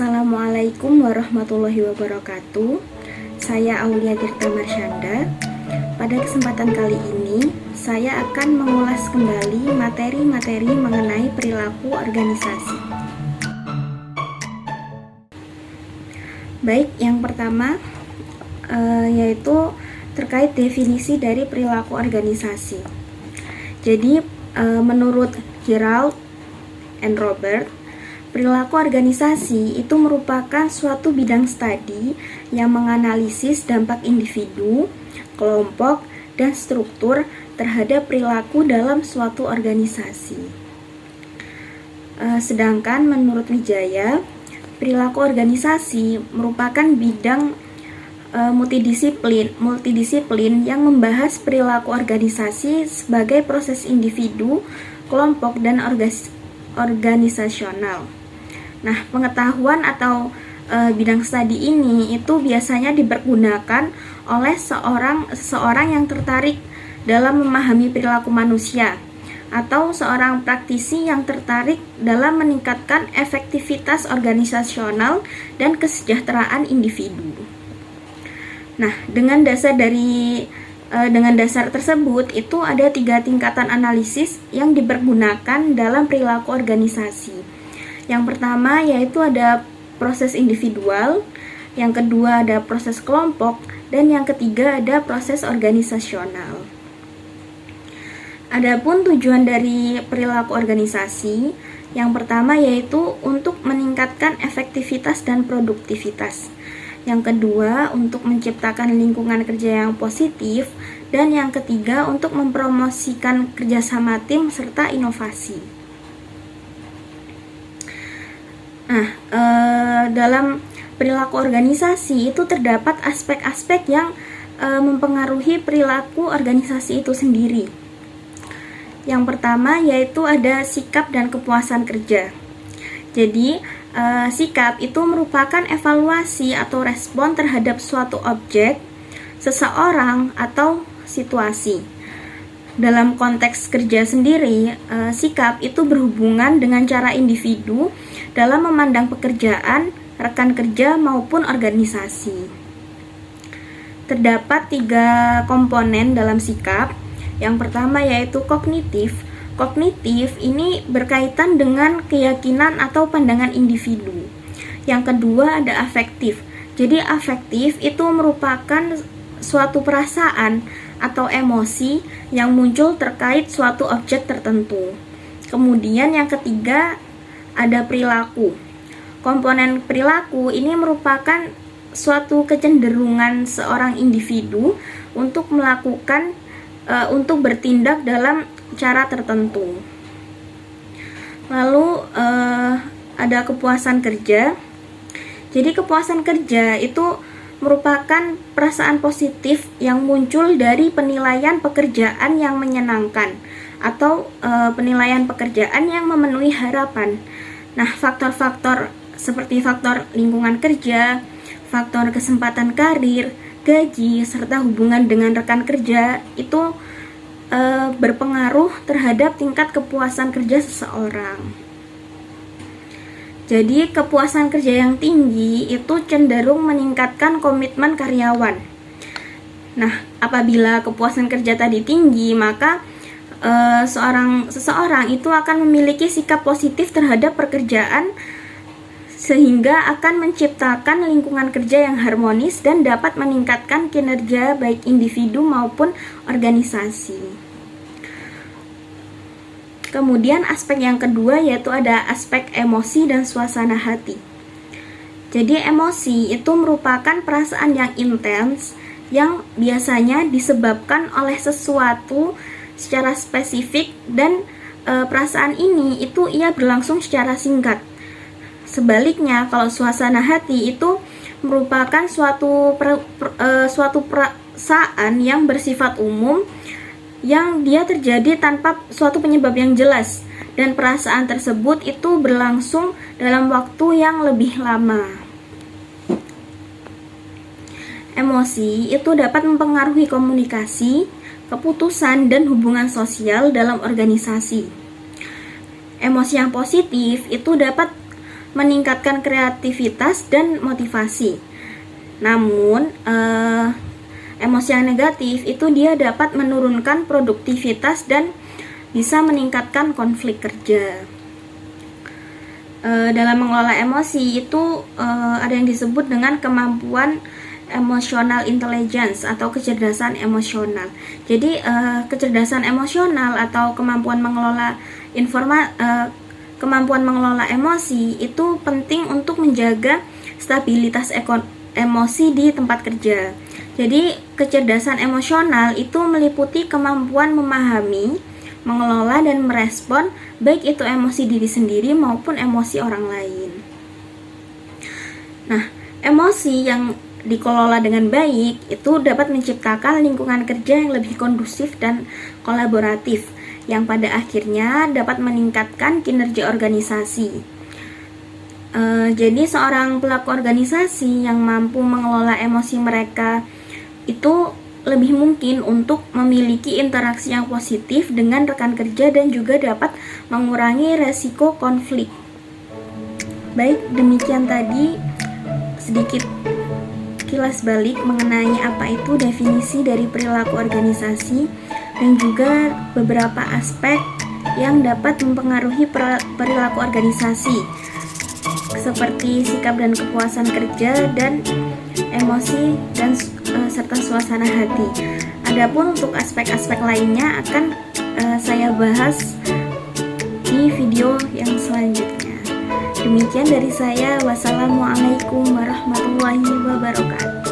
Assalamualaikum warahmatullahi wabarakatuh. Saya Aulia Tirta Marsyanda. Pada kesempatan kali ini, saya akan mengulas kembali materi-materi mengenai perilaku organisasi. Baik, yang pertama yaitu terkait definisi dari perilaku organisasi. Jadi, menurut Gerald and Robert, perilaku organisasi itu merupakan suatu bidang studi yang menganalisis dampak individu, kelompok, dan struktur terhadap perilaku dalam suatu organisasi. Sedangkan menurut Wijaya, perilaku organisasi merupakan bidang multidisiplin yang membahas perilaku organisasi sebagai proses individu, kelompok, dan organisasional. Nah, pengetahuan atau bidang studi ini itu biasanya dipergunakan oleh seseorang yang tertarik dalam memahami perilaku manusia atau seorang praktisi yang tertarik dalam meningkatkan efektivitas organisasional dan kesejahteraan individu. Nah, dengan dasar tersebut itu ada 3 tingkatan analisis yang dipergunakan dalam perilaku organisasi. Yang pertama yaitu ada proses individual, yang kedua ada proses kelompok, dan yang ketiga ada proses organisasional. Adapun tujuan dari perilaku organisasi, yang pertama yaitu untuk meningkatkan efektivitas dan produktivitas. Yang kedua untuk menciptakan lingkungan kerja yang positif, dan yang ketiga untuk mempromosikan kerjasama tim serta inovasi. Nah, dalam perilaku organisasi itu terdapat aspek-aspek yang mempengaruhi perilaku organisasi itu sendiri. Yang pertama yaitu ada sikap dan kepuasan kerja. Jadi, sikap itu merupakan evaluasi atau respon terhadap suatu objek, seseorang, atau situasi. Dalam konteks kerja sendiri, sikap itu berhubungan dengan cara individu dalam memandang pekerjaan, rekan kerja, maupun organisasi. Terdapat 3 komponen dalam sikap. Yang pertama yaitu kognitif. Kognitif ini berkaitan dengan keyakinan atau pandangan individu. Yang kedua ada afektif. Jadi afektif itu merupakan suatu perasaan atau emosi yang muncul terkait suatu objek tertentu. Kemudian yang ketiga ada perilaku. Komponen perilaku ini merupakan suatu kecenderungan seorang individu untuk bertindak dalam cara tertentu. Lalu ada kepuasan kerja. Jadi kepuasan kerja itu merupakan perasaan positif yang muncul dari penilaian pekerjaan yang menyenangkan atau penilaian pekerjaan yang memenuhi harapan. Nah, faktor-faktor seperti faktor lingkungan kerja, faktor kesempatan karir, gaji, serta hubungan dengan rekan kerja itu berpengaruh terhadap tingkat kepuasan kerja seseorang. Jadi, kepuasan kerja yang tinggi itu cenderung meningkatkan komitmen karyawan. Nah, apabila kepuasan kerja tadi tinggi, maka seseorang itu akan memiliki sikap positif terhadap pekerjaan sehingga akan menciptakan lingkungan kerja yang harmonis dan dapat meningkatkan kinerja baik individu maupun organisasi. Kemudian aspek yang kedua yaitu ada aspek emosi dan suasana hati. Jadi emosi itu merupakan perasaan yang intens yang biasanya disebabkan oleh sesuatu secara spesifik dan perasaan ini itu ia berlangsung secara singkat. Sebaliknya, kalau suasana hati itu merupakan suatu perasaan yang bersifat umum yang dia terjadi tanpa suatu penyebab yang jelas dan perasaan tersebut itu berlangsung dalam waktu yang lebih lama. Emosi itu dapat mempengaruhi komunikasi, keputusan, dan hubungan sosial dalam organisasi. Emosi yang positif itu dapat meningkatkan kreativitas dan motivasi. Namun, emosi yang negatif itu dia dapat menurunkan produktivitas dan bisa meningkatkan konflik kerja. Dalam mengelola emosi itu ada yang disebut dengan kemampuan emotional intelligence atau kecerdasan emosional. Jadi kecerdasan emosional atau kemampuan mengelola emosi itu penting untuk menjaga stabilitas emosi di tempat kerja. Jadi kecerdasan emosional itu meliputi kemampuan memahami, mengelola dan merespon baik itu emosi diri sendiri maupun emosi orang lain. Nah, emosi yang dikelola dengan baik itu dapat menciptakan lingkungan kerja yang lebih kondusif dan kolaboratif, yang pada akhirnya dapat meningkatkan kinerja organisasi. Jadi seorang pelaku organisasi yang mampu mengelola emosi mereka itu lebih mungkin untuk memiliki interaksi yang positif dengan rekan kerja dan juga dapat mengurangi resiko konflik. Baik, demikian tadi sedikit kilas balik mengenai apa itu definisi dari perilaku organisasi dan juga beberapa aspek yang dapat mempengaruhi perilaku organisasi seperti sikap dan kepuasan kerja dan emosi dan serta suasana hati. Adapun untuk aspek-aspek lainnya akan saya bahas di video yang selanjutnya. Demikian dari saya. Wassalamualaikum warahmatullahi wabarakatuh.